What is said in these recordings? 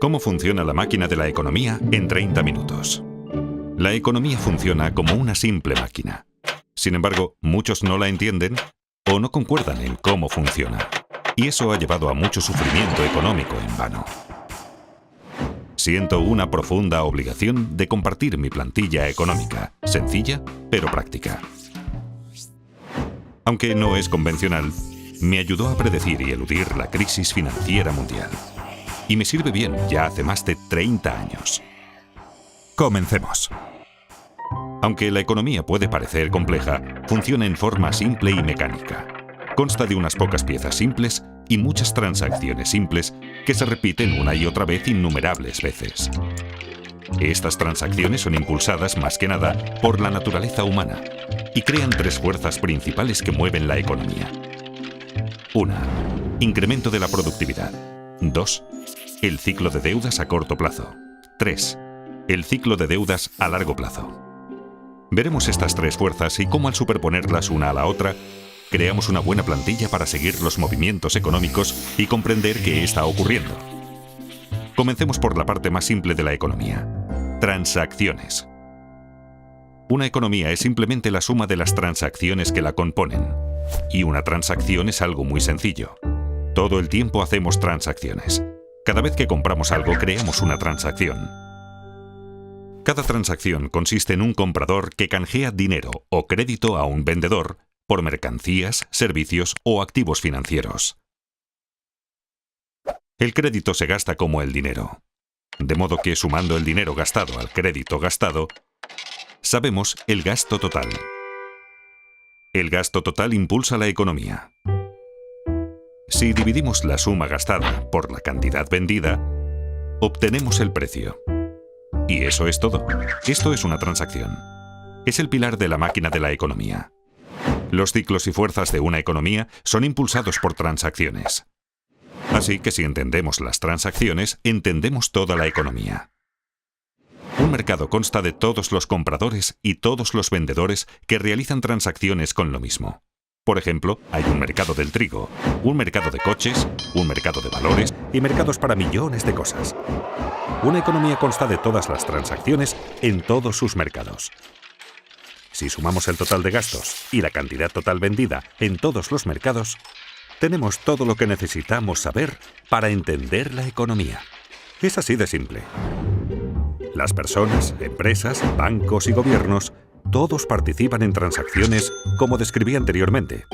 ¿Cómo funciona la máquina de la economía en 30 minutos? La economía funciona como una simple máquina. Sin embargo, muchos no la entienden o no concuerdan en cómo funciona. Y eso ha llevado a mucho sufrimiento económico en vano. Siento una profunda obligación de compartir mi plantilla económica, sencilla pero práctica. Aunque no es convencional, me ayudó a predecir y eludir la crisis financiera mundial. Y me sirve bien ya hace más de 30 años. Comencemos. Aunque la economía puede parecer compleja, funciona en forma simple y mecánica. Consta de unas pocas piezas simples y muchas transacciones simples que se repiten una y otra vez innumerables veces. Estas transacciones son impulsadas más que nada por la naturaleza humana y crean tres fuerzas principales que mueven la economía. 1. Incremento de la productividad. 2. El ciclo de deudas a corto plazo. 3. El ciclo de deudas a largo plazo. Veremos estas tres fuerzas y cómo al superponerlas una a la otra, creamos una buena plantilla para seguir los movimientos económicos y comprender qué está ocurriendo. Comencemos por la parte más simple de la economía. Transacciones. Una economía es simplemente la suma de las transacciones que la componen. Y una transacción es algo muy sencillo. Todo el tiempo hacemos transacciones. Cada vez que compramos algo, creamos una transacción. Cada transacción consiste en un comprador que canjea dinero o crédito a un vendedor por mercancías, servicios o activos financieros. El crédito se gasta como el dinero. De modo que sumando el dinero gastado al crédito gastado, sabemos el gasto total. El gasto total impulsa la economía. Si dividimos la suma gastada por la cantidad vendida, obtenemos el precio. Y eso es todo. Esto es una transacción. Es el pilar de la máquina de la economía. Los ciclos y fuerzas de una economía son impulsados por transacciones. Así que si entendemos las transacciones, entendemos toda la economía. Un mercado consta de todos los compradores y todos los vendedores que realizan transacciones con lo mismo. Por ejemplo, hay un mercado del trigo, un mercado de coches, un mercado de valores y mercados para millones de cosas. Una economía consta de todas las transacciones en todos sus mercados. Si sumamos el total de gastos y la cantidad total vendida en todos los mercados, tenemos todo lo que necesitamos saber para entender la economía. Es así de simple. Las personas, empresas, bancos y gobiernos, todos participan en transacciones como describí anteriormente.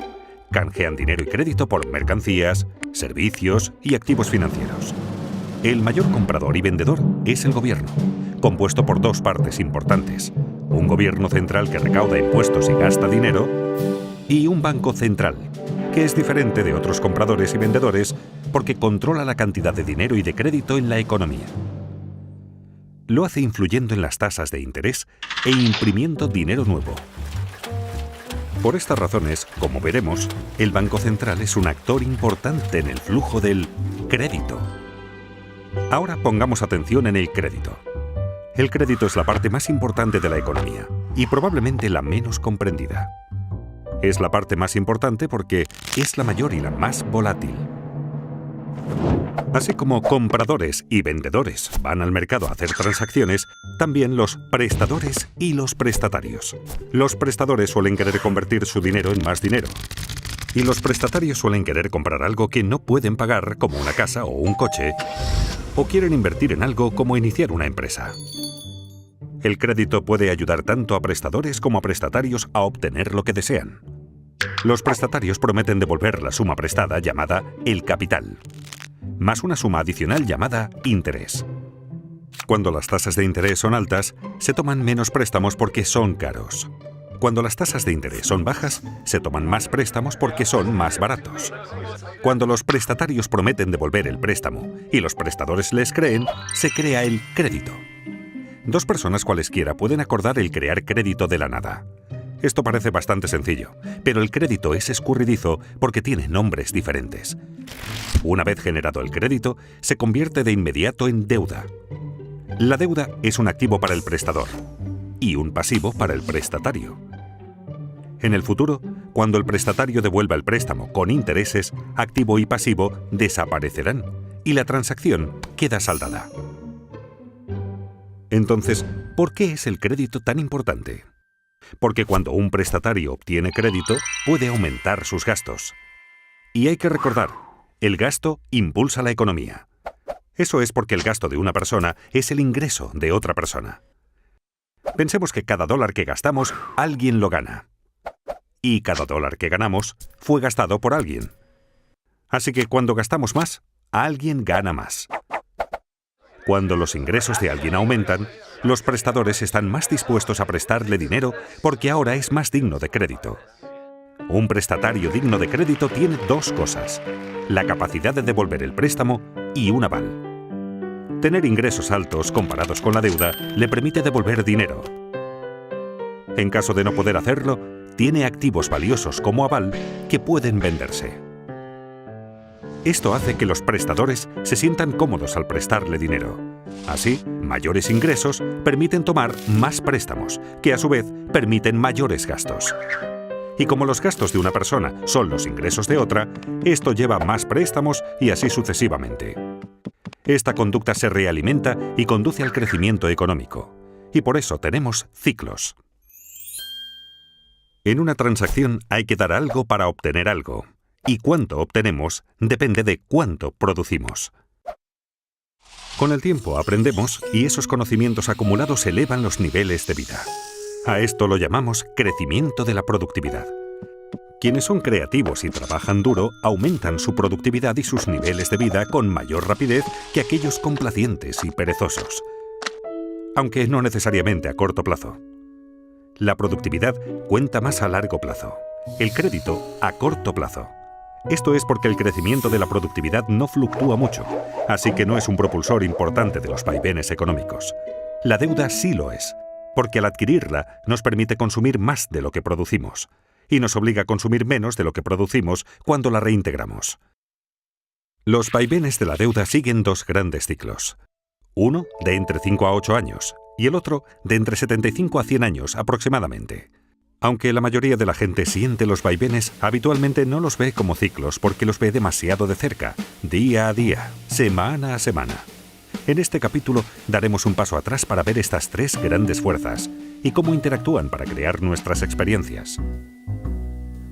Canjean dinero y crédito por mercancías, servicios y activos financieros. El mayor comprador y vendedor es el gobierno, compuesto por dos partes importantes. Un gobierno central que recauda impuestos y gasta dinero, y un banco central, que es diferente de otros compradores y vendedores porque controla la cantidad de dinero y de crédito en la economía. Lo hace influyendo en las tasas de interés e imprimiendo dinero nuevo. Por estas razones, como veremos, el Banco Central es un actor importante en el flujo del crédito. Ahora pongamos atención en el crédito. El crédito es la parte más importante de la economía y probablemente la menos comprendida. Es la parte más importante porque es la mayor y la más volátil. Así como compradores y vendedores van al mercado a hacer transacciones, también los prestadores y los prestatarios. Los prestadores suelen querer convertir su dinero en más dinero. Y los prestatarios suelen querer comprar algo que no pueden pagar, como una casa o un coche, o quieren invertir en algo como iniciar una empresa. El crédito puede ayudar tanto a prestadores como a prestatarios a obtener lo que desean. Los prestatarios prometen devolver la suma prestada llamada el capital, más una suma adicional llamada interés. Cuando las tasas de interés son altas, se toman menos préstamos porque son caros. Cuando las tasas de interés son bajas, se toman más préstamos porque son más baratos. Cuando los prestatarios prometen devolver el préstamo y los prestadores les creen, se crea el crédito. Dos personas cualesquiera pueden acordar el crear crédito de la nada. Esto parece bastante sencillo, pero el crédito es escurridizo porque tiene nombres diferentes. Una vez generado el crédito, se convierte de inmediato en deuda. La deuda es un activo para el prestador y un pasivo para el prestatario. En el futuro, cuando el prestatario devuelva el préstamo con intereses, activo y pasivo desaparecerán y la transacción queda saldada. Entonces, ¿por qué es el crédito tan importante? Porque cuando un prestatario obtiene crédito, puede aumentar sus gastos. Y hay que recordar, el gasto impulsa la economía. Eso es porque el gasto de una persona es el ingreso de otra persona. Pensemos que cada dólar que gastamos, alguien lo gana. Y cada dólar que ganamos fue gastado por alguien. Así que cuando gastamos más, alguien gana más. Cuando los ingresos de alguien aumentan, los prestadores están más dispuestos a prestarle dinero porque ahora es más digno de crédito. Un prestatario digno de crédito tiene dos cosas: la capacidad de devolver el préstamo y un aval. Tener ingresos altos comparados con la deuda le permite devolver dinero. En caso de no poder hacerlo, tiene activos valiosos como aval que pueden venderse. Esto hace que los prestadores se sientan cómodos al prestarle dinero. Así, mayores ingresos permiten tomar más préstamos, que a su vez permiten mayores gastos. Y como los gastos de una persona son los ingresos de otra, esto lleva a más préstamos y así sucesivamente. Esta conducta se realimenta y conduce al crecimiento económico. Y por eso tenemos ciclos. En una transacción hay que dar algo para obtener algo. Y cuánto obtenemos depende de cuánto producimos. Con el tiempo aprendemos y esos conocimientos acumulados elevan los niveles de vida. A esto lo llamamos crecimiento de la productividad. Quienes son creativos y trabajan duro aumentan su productividad y sus niveles de vida con mayor rapidez que aquellos complacientes y perezosos. Aunque no necesariamente a corto plazo. La productividad cuenta más a largo plazo. El crédito a corto plazo. Esto es porque el crecimiento de la productividad no fluctúa mucho, así que no es un propulsor importante de los vaivenes económicos. La deuda sí lo es, porque al adquirirla nos permite consumir más de lo que producimos, y nos obliga a consumir menos de lo que producimos cuando la reintegramos. Los vaivenes de la deuda siguen dos grandes ciclos. Uno de entre 5 a 8 años, y el otro de entre 75 a 100 años aproximadamente. Aunque la mayoría de la gente siente los vaivenes, habitualmente no los ve como ciclos porque los ve demasiado de cerca, día a día, semana a semana. En este capítulo daremos un paso atrás para ver estas tres grandes fuerzas y cómo interactúan para crear nuestras experiencias.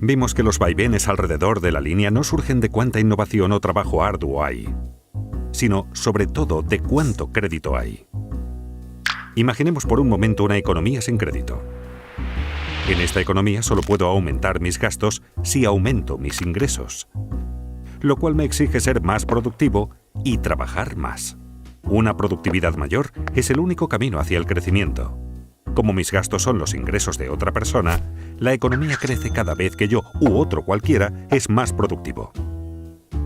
Vimos que los vaivenes alrededor de la línea no surgen de cuánta innovación o trabajo arduo hay, sino sobre todo de cuánto crédito hay. Imaginemos por un momento una economía sin crédito. En esta economía solo puedo aumentar mis gastos si aumento mis ingresos, lo cual me exige ser más productivo y trabajar más. Una productividad mayor es el único camino hacia el crecimiento. Como mis gastos son los ingresos de otra persona, la economía crece cada vez que yo u otro cualquiera es más productivo.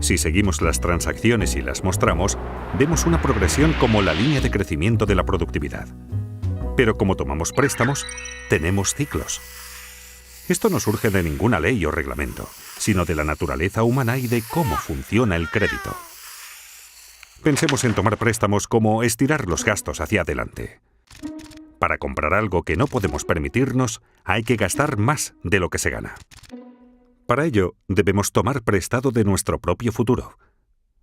Si seguimos las transacciones y las mostramos, vemos una progresión como la línea de crecimiento de la productividad. Pero como tomamos préstamos, tenemos ciclos. Esto no surge de ninguna ley o reglamento, sino de la naturaleza humana y de cómo funciona el crédito. Pensemos en tomar préstamos como estirar los gastos hacia adelante. Para comprar algo que no podemos permitirnos, hay que gastar más de lo que se gana. Para ello, debemos tomar prestado de nuestro propio futuro.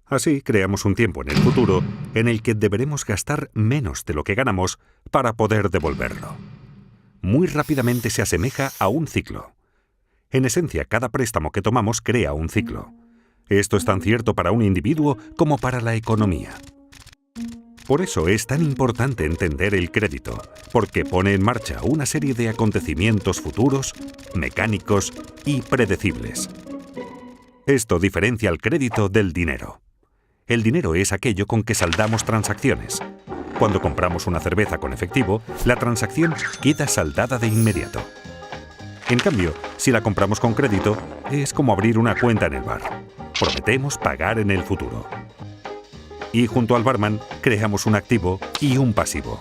Así creamos un tiempo en el futuro en el que deberemos gastar menos de lo que ganamos para poder devolverlo. Muy rápidamente se asemeja a un ciclo. En esencia, cada préstamo que tomamos crea un ciclo. Esto es tan cierto para un individuo como para la economía. Por eso es tan importante entender el crédito, porque pone en marcha una serie de acontecimientos futuros, mecánicos y predecibles. Esto diferencia al crédito del dinero. El dinero es aquello con que saldamos transacciones. Cuando compramos una cerveza con efectivo, la transacción queda saldada de inmediato. En cambio, si la compramos con crédito, es como abrir una cuenta en el bar. Prometemos pagar en el futuro. Y junto al barman, creamos un activo y un pasivo.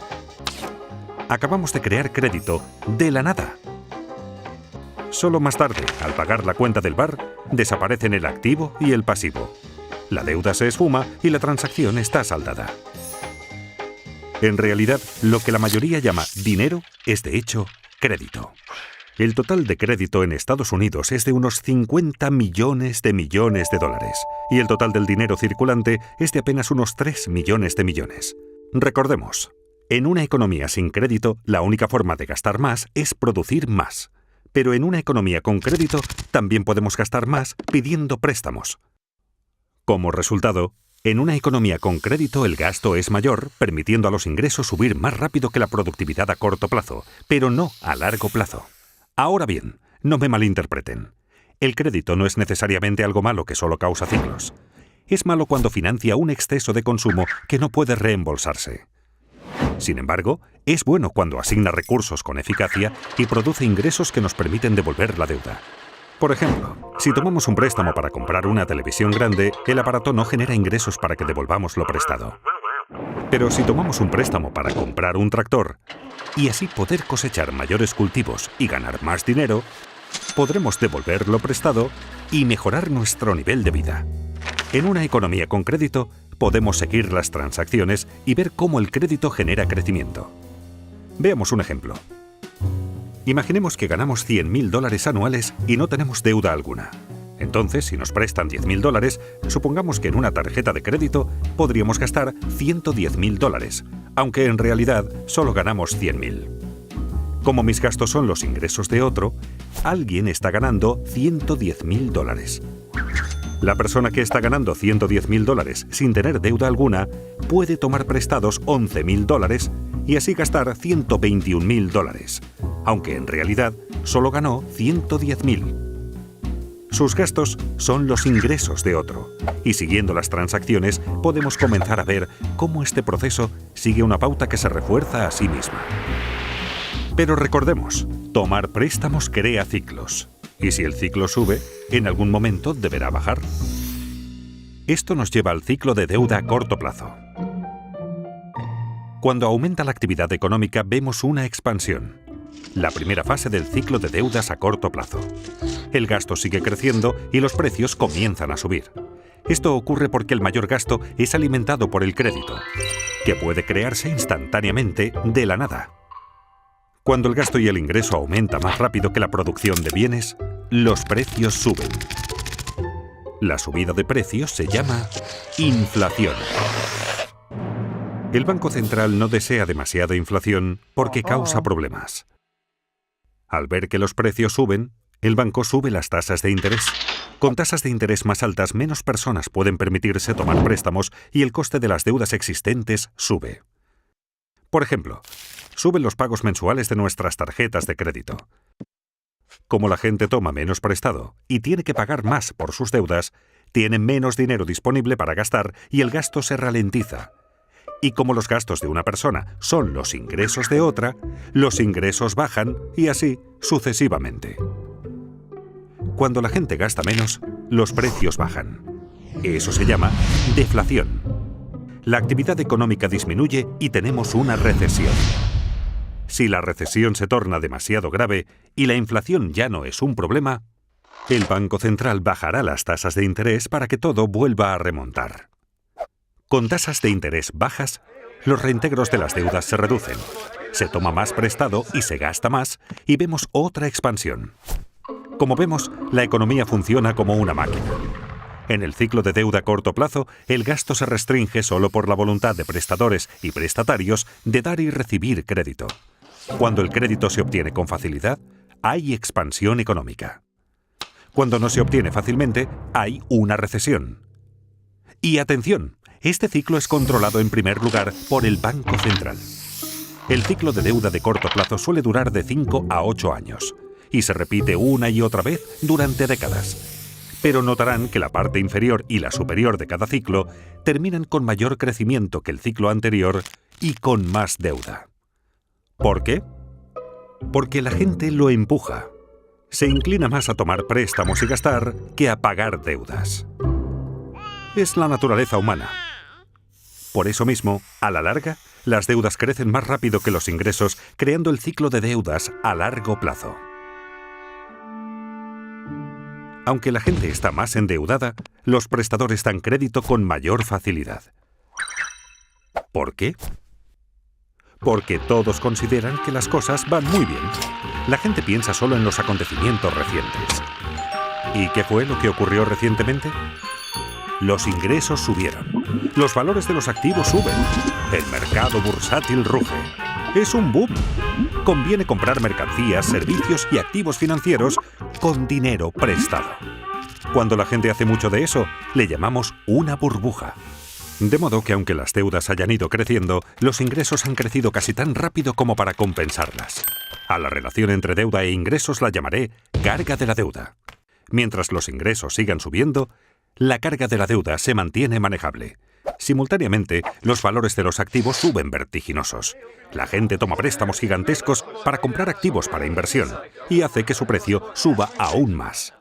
Acabamos de crear crédito de la nada. Solo más tarde, al pagar la cuenta del bar, desaparecen el activo y el pasivo. La deuda se esfuma y la transacción está saldada. En realidad, lo que la mayoría llama dinero es de hecho crédito. El total de crédito en Estados Unidos es de unos 50 millones de dólares, y el total del dinero circulante es de apenas unos 3 millones de millones. Recordemos, en una economía sin crédito, la única forma de gastar más es producir más. Pero en una economía con crédito, también podemos gastar más pidiendo préstamos. Como resultado, en una economía con crédito el gasto es mayor, permitiendo a los ingresos subir más rápido que la productividad a corto plazo, pero no a largo plazo. Ahora bien, no me malinterpreten. El crédito no es necesariamente algo malo que solo causa ciclos. Es malo cuando financia un exceso de consumo que no puede reembolsarse. Sin embargo, es bueno cuando asigna recursos con eficacia y produce ingresos que nos permiten devolver la deuda. Por ejemplo, si tomamos un préstamo para comprar una televisión grande, el aparato no genera ingresos para que devolvamos lo prestado. Pero si tomamos un préstamo para comprar un tractor, y así poder cosechar mayores cultivos y ganar más dinero, podremos devolver lo prestado y mejorar nuestro nivel de vida. En una economía con crédito, podemos seguir las transacciones y ver cómo el crédito genera crecimiento. Veamos un ejemplo. Imaginemos que ganamos $100.000 anuales y no tenemos deuda alguna. Entonces, si nos prestan $10.000, supongamos que en una tarjeta de crédito podríamos gastar $110.000, aunque en realidad solo ganamos $100.000. Como mis gastos son los ingresos de otro, alguien está ganando $110.000. La persona que está ganando $110.000 sin tener deuda alguna puede tomar prestados $11.000 y así gastar $121.000, aunque en realidad solo ganó $110.000. Sus gastos son los ingresos de otro, y siguiendo las transacciones podemos comenzar a ver cómo este proceso sigue una pauta que se refuerza a sí misma. Pero recordemos, tomar préstamos crea ciclos, y si el ciclo sube, en algún momento deberá bajar. Esto nos lleva al ciclo de deuda a corto plazo. Cuando aumenta la actividad económica vemos una expansión, la primera fase del ciclo de deudas a corto plazo. El gasto sigue creciendo y los precios comienzan a subir. Esto ocurre porque el mayor gasto es alimentado por el crédito, que puede crearse instantáneamente de la nada. Cuando el gasto y el ingreso aumenta más rápido que la producción de bienes, los precios suben. La subida de precios se llama inflación. El Banco Central no desea demasiada inflación porque causa problemas. Al ver que los precios suben, el banco sube las tasas de interés. Con tasas de interés más altas, menos personas pueden permitirse tomar préstamos y el coste de las deudas existentes sube. Por ejemplo, suben los pagos mensuales de nuestras tarjetas de crédito. Como la gente toma menos prestado y tiene que pagar más por sus deudas, tienen menos dinero disponible para gastar y el gasto se ralentiza. Y como los gastos de una persona son los ingresos de otra, los ingresos bajan y así sucesivamente. Cuando la gente gasta menos, los precios bajan. Eso se llama deflación. La actividad económica disminuye y tenemos una recesión. Si la recesión se torna demasiado grave y la inflación ya no es un problema, el Banco Central bajará las tasas de interés para que todo vuelva a remontar. Con tasas de interés bajas, los reintegros de las deudas se reducen, se toma más prestado y se gasta más, y vemos otra expansión. Como vemos, la economía funciona como una máquina. En el ciclo de deuda a corto plazo, el gasto se restringe solo por la voluntad de prestadores y prestatarios de dar y recibir crédito. Cuando el crédito se obtiene con facilidad, hay expansión económica. Cuando no se obtiene fácilmente, hay una recesión. Y atención, este ciclo es controlado en primer lugar por el Banco Central. El ciclo de deuda de corto plazo suele durar de 5 a 8 años y se repite una y otra vez durante décadas. Pero notarán que la parte inferior y la superior de cada ciclo terminan con mayor crecimiento que el ciclo anterior y con más deuda. ¿Por qué? Porque la gente lo empuja. Se inclina más a tomar préstamos y gastar que a pagar deudas. Es la naturaleza humana. Por eso mismo, a la larga, las deudas crecen más rápido que los ingresos, creando el ciclo de deudas a largo plazo. Aunque la gente está más endeudada, los prestadores dan crédito con mayor facilidad. ¿Por qué? porque todos consideran que las cosas van muy bien. La gente piensa solo en los acontecimientos recientes. ¿Y qué fue lo que ocurrió recientemente? Los ingresos subieron. Los valores de los activos suben. El mercado bursátil ruge. Es un boom. Conviene comprar mercancías, servicios y activos financieros con dinero prestado. Cuando la gente hace mucho de eso, le llamamos una burbuja. De modo que aunque las deudas hayan ido creciendo, los ingresos han crecido casi tan rápido como para compensarlas. A la relación entre deuda e ingresos la llamaré carga de la deuda. Mientras los ingresos sigan subiendo, la carga de la deuda se mantiene manejable. Simultáneamente, los valores de los activos suben vertiginosos. La gente toma préstamos gigantescos para comprar activos para inversión y hace que su precio suba aún más.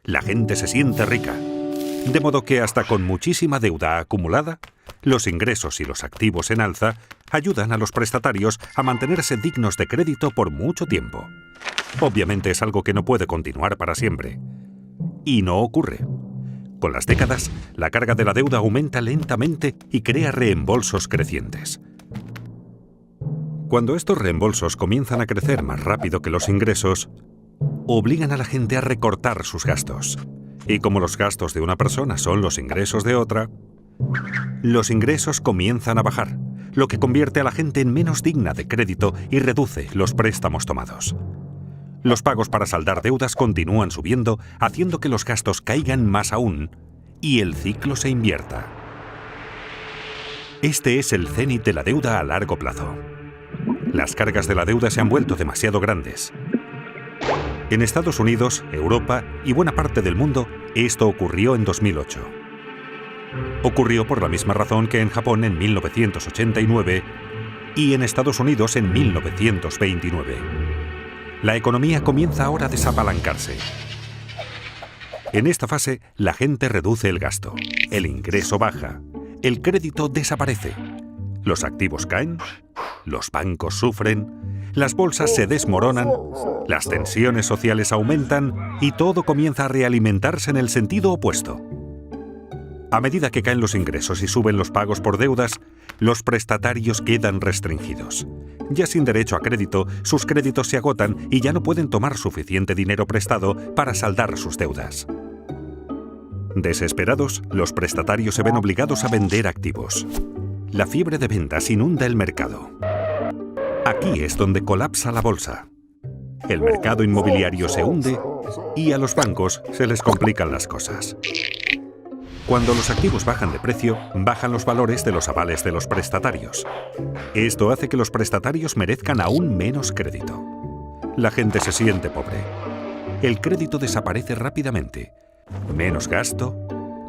La gente se siente rica. De modo que hasta con muchísima deuda acumulada, los ingresos y los activos en alza ayudan a los prestatarios a mantenerse dignos de crédito por mucho tiempo. Obviamente es algo que no puede continuar para siempre. Y no ocurre. Con las décadas, la carga de la deuda aumenta lentamente y crea reembolsos crecientes. Cuando estos reembolsos comienzan a crecer más rápido que los ingresos, obligan a la gente a recortar sus gastos. Y como los gastos de una persona son los ingresos de otra, los ingresos comienzan a bajar, lo que convierte a la gente en menos digna de crédito y reduce los préstamos tomados. Los pagos para saldar deudas continúan subiendo, haciendo que los gastos caigan más aún y el ciclo se invierta. Este es el cenit de la deuda a largo plazo. Las cargas de la deuda se han vuelto demasiado grandes. En Estados Unidos, Europa y buena parte del mundo, esto ocurrió en 2008. Ocurrió por la misma razón que en Japón en 1989 y en Estados Unidos en 1929. La economía comienza ahora a desapalancarse. En esta fase, la gente reduce el gasto, el ingreso baja, el crédito desaparece, los activos caen, los bancos sufren, las bolsas se desmoronan, las tensiones sociales aumentan y todo comienza a realimentarse en el sentido opuesto. A medida que caen los ingresos y suben los pagos por deudas, los prestatarios quedan restringidos. Ya sin derecho a crédito, sus créditos se agotan y ya no pueden tomar suficiente dinero prestado para saldar sus deudas. Desesperados, los prestatarios se ven obligados a vender activos. La fiebre de ventas inunda el mercado. Aquí es donde colapsa la bolsa. El mercado inmobiliario se hunde y a los bancos se les complican las cosas. Cuando los activos bajan de precio, bajan los valores de los avales de los prestatarios. Esto hace que los prestatarios merezcan aún menos crédito. La gente se siente pobre. El crédito desaparece rápidamente. Menos gasto,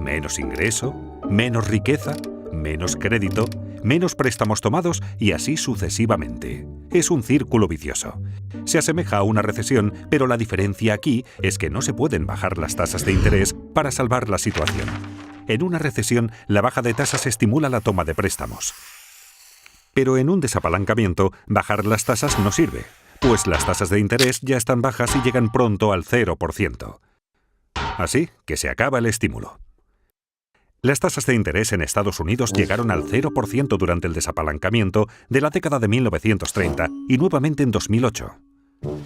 menos ingreso, menos riqueza, menos crédito, menos préstamos tomados y así sucesivamente. Es un círculo vicioso. Se asemeja a una recesión, pero la diferencia aquí es que no se pueden bajar las tasas de interés para salvar la situación. En una recesión, la baja de tasas estimula la toma de préstamos. Pero en un desapalancamiento, bajar las tasas no sirve, pues las tasas de interés ya están bajas y llegan pronto al 0%. Así que se acaba el estímulo. Las tasas de interés en Estados Unidos llegaron al 0% durante el desapalancamiento de la década de 1930 y nuevamente en 2008.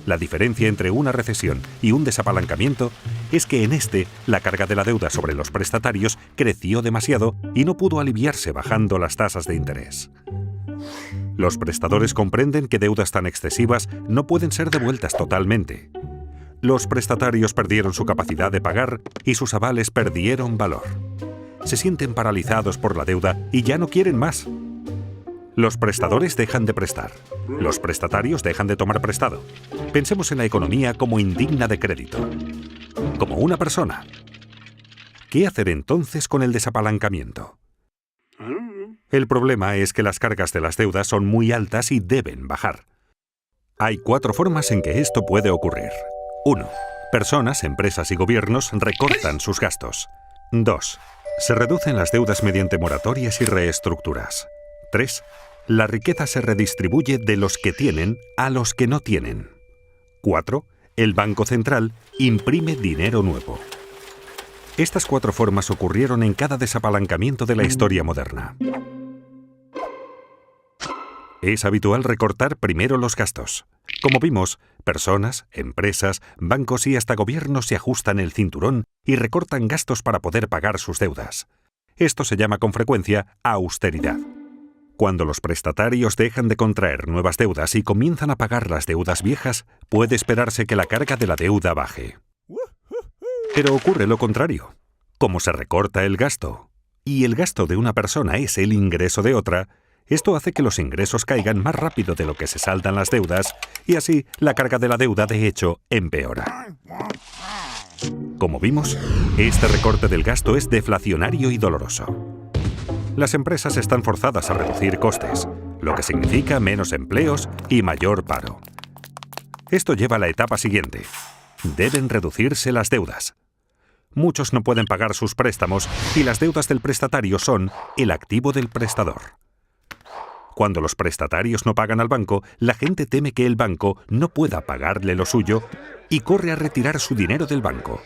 La diferencia entre una recesión y un desapalancamiento es que en este, la carga de la deuda sobre los prestatarios creció demasiado y no pudo aliviarse bajando las tasas de interés. Los prestadores comprenden que deudas tan excesivas no pueden ser devueltas totalmente. Los prestatarios perdieron su capacidad de pagar y sus avales perdieron valor. Se sienten paralizados por la deuda y ya no quieren más. Los prestadores dejan de prestar. Los prestatarios dejan de tomar prestado. Pensemos en la economía como indigna de crédito. Como una persona. ¿Qué hacer entonces con el desapalancamiento? El problema es que las cargas de las deudas son muy altas y deben bajar. Hay 4 formas en que esto puede ocurrir. 1. Personas, empresas y gobiernos recortan sus gastos. 2. Se reducen las deudas mediante moratorias y reestructuras. 3. La riqueza se redistribuye de los que tienen a los que no tienen. 4. El Banco Central imprime dinero nuevo. Estas 4 formas ocurrieron en cada desapalancamiento de la historia moderna. Es habitual recortar primero los gastos. Como vimos, personas, empresas, bancos y hasta gobiernos se ajustan el cinturón y recortan gastos para poder pagar sus deudas. Esto se llama con frecuencia austeridad. Cuando los prestatarios dejan de contraer nuevas deudas y comienzan a pagar las deudas viejas, puede esperarse que la carga de la deuda baje. Pero ocurre lo contrario. Como se recorta el gasto, y el gasto de una persona es el ingreso de otra, esto hace que los ingresos caigan más rápido de lo que se saldan las deudas, y así la carga de la deuda de hecho empeora. Como vimos, este recorte del gasto es deflacionario y doloroso. Las empresas están forzadas a reducir costes, lo que significa menos empleos y mayor paro. Esto lleva a la etapa siguiente. Deben reducirse las deudas. Muchos no pueden pagar sus préstamos y las deudas del prestatario son el activo del prestador. Cuando los prestatarios no pagan al banco, la gente teme que el banco no pueda pagarle lo suyo y corre a retirar su dinero del banco.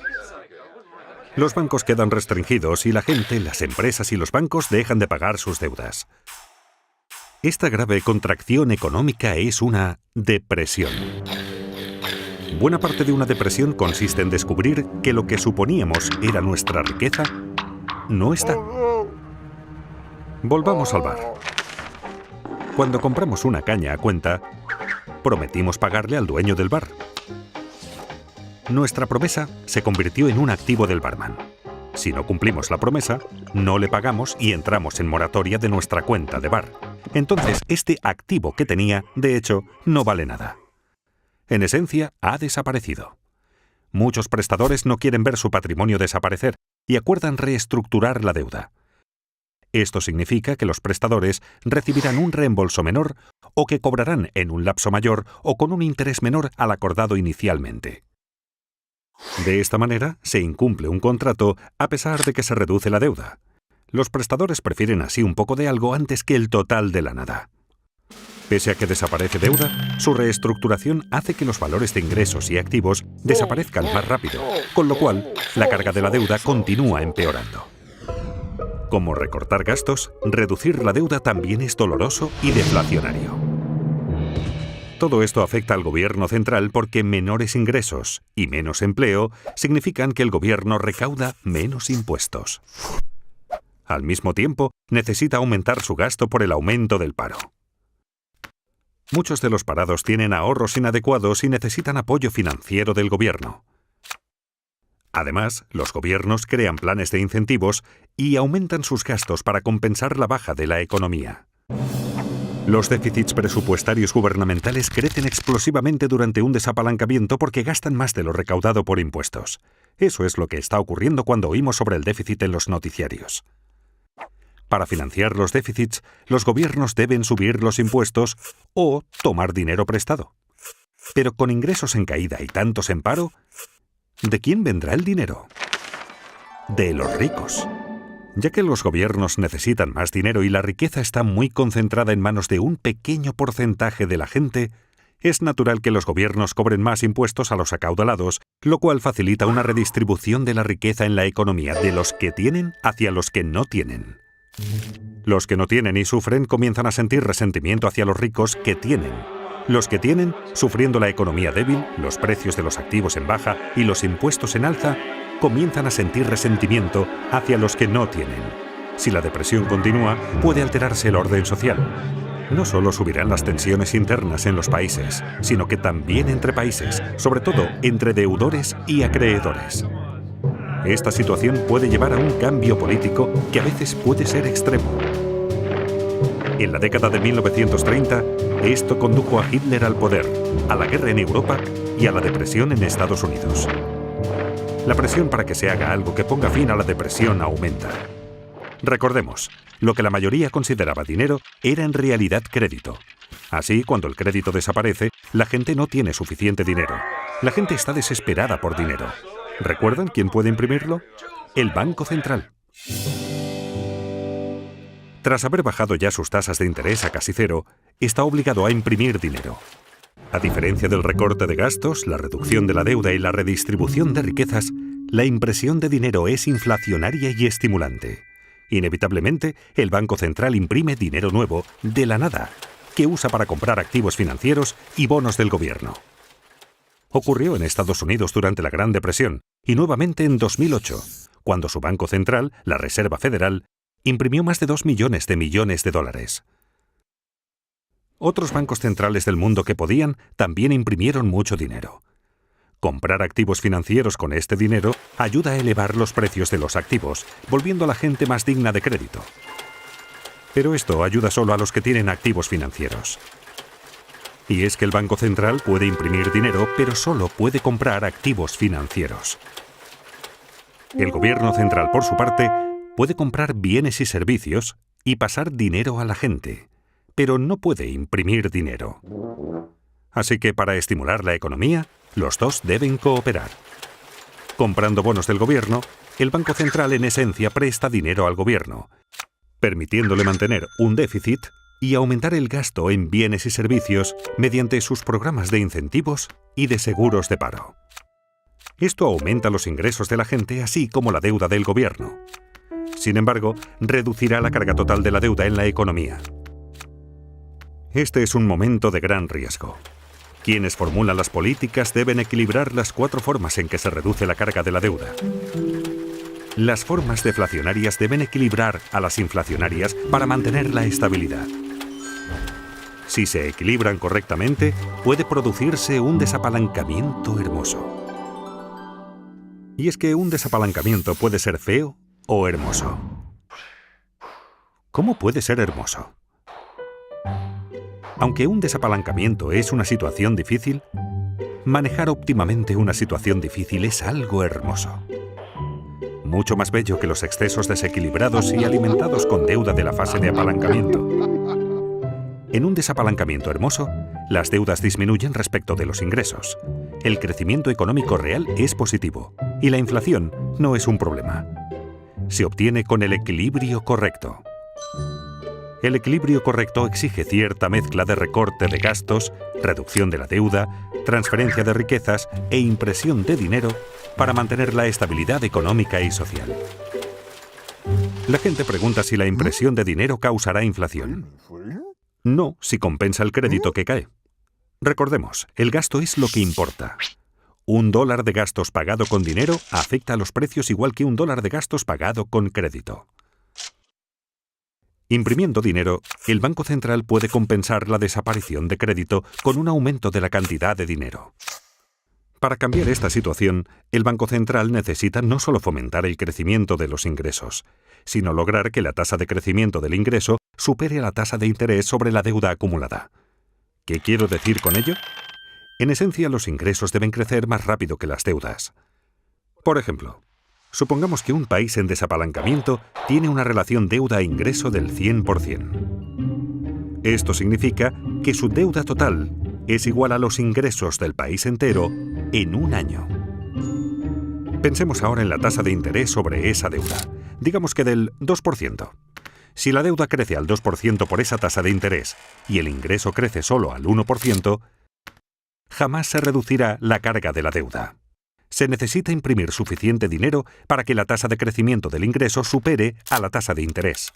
Los bancos quedan restringidos y la gente, las empresas y los bancos dejan de pagar sus deudas. Esta grave contracción económica es una depresión. Buena parte de una depresión consiste en descubrir que lo que suponíamos era nuestra riqueza no está. Volvamos al bar. Cuando compramos una caña a cuenta, prometimos pagarle al dueño del bar. Nuestra promesa se convirtió en un activo del barman. Si no cumplimos la promesa, no le pagamos y entramos en moratoria de nuestra cuenta de bar. Entonces, este activo que tenía, de hecho, no vale nada. En esencia, ha desaparecido. Muchos prestadores no quieren ver su patrimonio desaparecer y acuerdan reestructurar la deuda. Esto significa que los prestadores recibirán un reembolso menor o que cobrarán en un lapso mayor o con un interés menor al acordado inicialmente. De esta manera, se incumple un contrato a pesar de que se reduce la deuda. Los prestadores prefieren así un poco de algo antes que el total de la nada. Pese a que desaparece deuda, su reestructuración hace que los valores de ingresos y activos desaparezcan más rápido, con lo cual la carga de la deuda continúa empeorando. Como recortar gastos, reducir la deuda también es doloroso y deflacionario. Todo esto afecta al gobierno central porque menores ingresos y menos empleo significan que el gobierno recauda menos impuestos. Al mismo tiempo, necesita aumentar su gasto por el aumento del paro. Muchos de los parados tienen ahorros inadecuados y necesitan apoyo financiero del gobierno. Además, los gobiernos crean planes de incentivos y aumentan sus gastos para compensar la baja de la economía. Los déficits presupuestarios gubernamentales crecen explosivamente durante un desapalancamiento porque gastan más de lo recaudado por impuestos. Eso es lo que está ocurriendo cuando oímos sobre el déficit en los noticiarios. Para financiar los déficits, los gobiernos deben subir los impuestos o tomar dinero prestado. Pero con ingresos en caída y tantos en paro, ¿de quién vendrá el dinero? De los ricos. Ya que los gobiernos necesitan más dinero y la riqueza está muy concentrada en manos de un pequeño porcentaje de la gente, es natural que los gobiernos cobren más impuestos a los acaudalados, lo cual facilita una redistribución de la riqueza en la economía de los que tienen hacia los que no tienen. Los que no tienen y sufren comienzan a sentir resentimiento hacia los ricos que tienen. Los que tienen, sufriendo la economía débil, los precios de los activos en baja y los impuestos en alza, comienzan a sentir resentimiento hacia los que no tienen. Si la depresión continúa, puede alterarse el orden social. No solo subirán las tensiones internas en los países, sino que también entre países, sobre todo entre deudores y acreedores. Esta situación puede llevar a un cambio político que a veces puede ser extremo. En la década de 1930, esto condujo a Hitler al poder, a la guerra en Europa y a la depresión en Estados Unidos. La presión para que se haga algo que ponga fin a la depresión aumenta. Recordemos, lo que la mayoría consideraba dinero era en realidad crédito. Así, cuando el crédito desaparece, la gente no tiene suficiente dinero. La gente está desesperada por dinero. ¿Recuerdan quién puede imprimirlo? El Banco Central. Tras haber bajado ya sus tasas de interés a casi cero, está obligado a imprimir dinero. A diferencia del recorte de gastos, la reducción de la deuda y la redistribución de riquezas, la impresión de dinero es inflacionaria y estimulante. Inevitablemente, el Banco Central imprime dinero nuevo de la nada que usa para comprar activos financieros y bonos del gobierno. Ocurrió en Estados Unidos durante la Gran Depresión y nuevamente en 2008, cuando su Banco Central, la Reserva Federal, imprimió más de 2 millones de dólares. Otros bancos centrales del mundo que podían también imprimieron mucho dinero. Comprar activos financieros con este dinero ayuda a elevar los precios de los activos, volviendo a la gente más digna de crédito. Pero esto ayuda solo a los que tienen activos financieros. Y es que el Banco Central puede imprimir dinero, pero solo puede comprar activos financieros. El Gobierno Central, por su parte, puede comprar bienes y servicios y pasar dinero a la gente, pero no puede imprimir dinero. Así que para estimular la economía, los dos deben cooperar. Comprando bonos del gobierno, el Banco Central en esencia presta dinero al gobierno, permitiéndole mantener un déficit y aumentar el gasto en bienes y servicios mediante sus programas de incentivos y de seguros de paro. Esto aumenta los ingresos de la gente, así como la deuda del gobierno. Sin embargo, reducirá la carga total de la deuda en la economía. Este es un momento de gran riesgo. Quienes formulan las políticas deben equilibrar las 4 formas en que se reduce la carga de la deuda. Las formas deflacionarias deben equilibrar a las inflacionarias para mantener la estabilidad. Si se equilibran correctamente, puede producirse un desapalancamiento hermoso. Y es que un desapalancamiento puede ser feo o hermoso. ¿Cómo puede ser hermoso? Aunque un desapalancamiento es una situación difícil, manejar óptimamente una situación difícil es algo hermoso. Mucho más bello que los excesos desequilibrados y alimentados con deuda de la fase de apalancamiento. En un desapalancamiento hermoso, las deudas disminuyen respecto de los ingresos. El crecimiento económico real es positivo y la inflación no es un problema. Se obtiene con el equilibrio correcto. El equilibrio correcto exige cierta mezcla de recorte de gastos, reducción de la deuda, transferencia de riquezas e impresión de dinero para mantener la estabilidad económica y social. La gente pregunta si la impresión de dinero causará inflación. No, si compensa el crédito que cae. Recordemos, el gasto es lo que importa. $1 de gastos pagado con dinero afecta a los precios igual que $1 de gastos pagado con crédito. Imprimiendo dinero, el Banco Central puede compensar la desaparición de crédito con un aumento de la cantidad de dinero. Para cambiar esta situación, el Banco Central necesita no solo fomentar el crecimiento de los ingresos, sino lograr que la tasa de crecimiento del ingreso supere a la tasa de interés sobre la deuda acumulada. ¿Qué quiero decir con ello? En esencia, los ingresos deben crecer más rápido que las deudas. Por ejemplo, supongamos que un país en desapalancamiento tiene una relación deuda-ingreso del 100%. Esto significa que su deuda total es igual a los ingresos del país entero en un año. Pensemos ahora en la tasa de interés sobre esa deuda, digamos que del 2%. Si la deuda crece al 2% por esa tasa de interés y el ingreso crece solo al 1%, jamás se reducirá la carga de la deuda. Se necesita imprimir suficiente dinero para que la tasa de crecimiento del ingreso supere a la tasa de interés.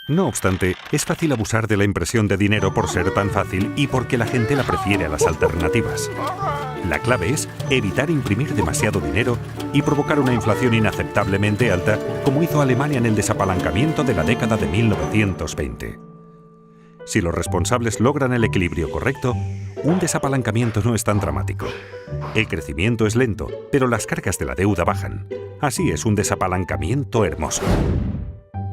No obstante, es fácil abusar de la impresión de dinero por ser tan fácil y porque la gente la prefiere a las alternativas. La clave es evitar imprimir demasiado dinero y provocar una inflación inaceptablemente alta, como hizo Alemania en el desapalancamiento de la década de 1920. Si los responsables logran el equilibrio correcto, un desapalancamiento no es tan dramático. El crecimiento es lento, pero las cargas de la deuda bajan. Así es un desapalancamiento hermoso.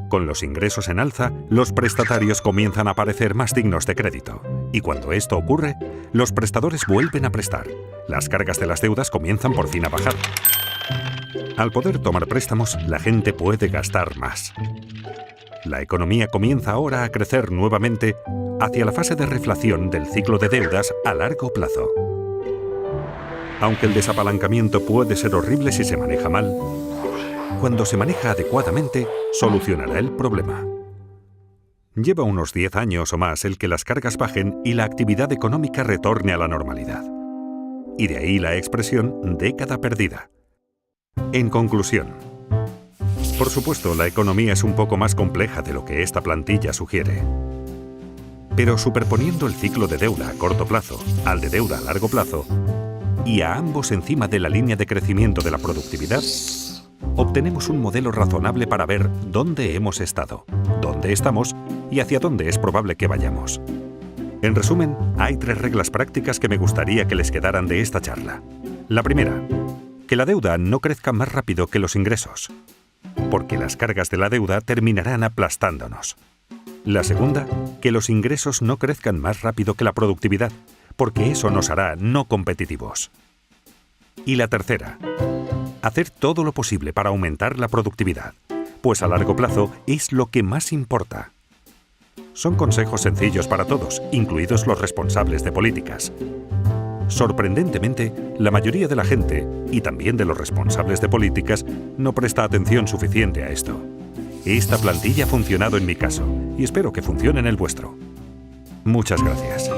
Con los ingresos en alza, los prestatarios comienzan a parecer más dignos de crédito. Y cuando esto ocurre, los prestadores vuelven a prestar. Las cargas de las deudas comienzan por fin a bajar. Al poder tomar préstamos, la gente puede gastar más. La economía comienza ahora a crecer nuevamente hacia la fase de reflación del ciclo de deudas a largo plazo. Aunque el desapalancamiento puede ser horrible si se maneja mal, cuando se maneja adecuadamente, solucionará el problema. Lleva unos 10 años o más el que las cargas bajen y la actividad económica retorne a la normalidad. Y de ahí la expresión década perdida. En conclusión, por supuesto, la economía es un poco más compleja de lo que esta plantilla sugiere. Pero superponiendo el ciclo de deuda a corto plazo al de deuda a largo plazo, y a ambos encima de la línea de crecimiento de la productividad, obtenemos un modelo razonable para ver dónde hemos estado, dónde estamos y hacia dónde es probable que vayamos. En resumen, hay 3 reglas prácticas que me gustaría que les quedaran de esta charla. La primera, que la deuda no crezca más rápido que los ingresos, porque las cargas de la deuda terminarán aplastándonos. La segunda, que los ingresos no crezcan más rápido que la productividad, porque eso nos hará no competitivos. Y la tercera, hacer todo lo posible para aumentar la productividad, pues a largo plazo es lo que más importa. Son consejos sencillos para todos, incluidos los responsables de políticas. Sorprendentemente, la mayoría de la gente, y también de los responsables de políticas, no presta atención suficiente a esto. Esta plantilla ha funcionado en mi caso, y espero que funcione en el vuestro. Muchas gracias.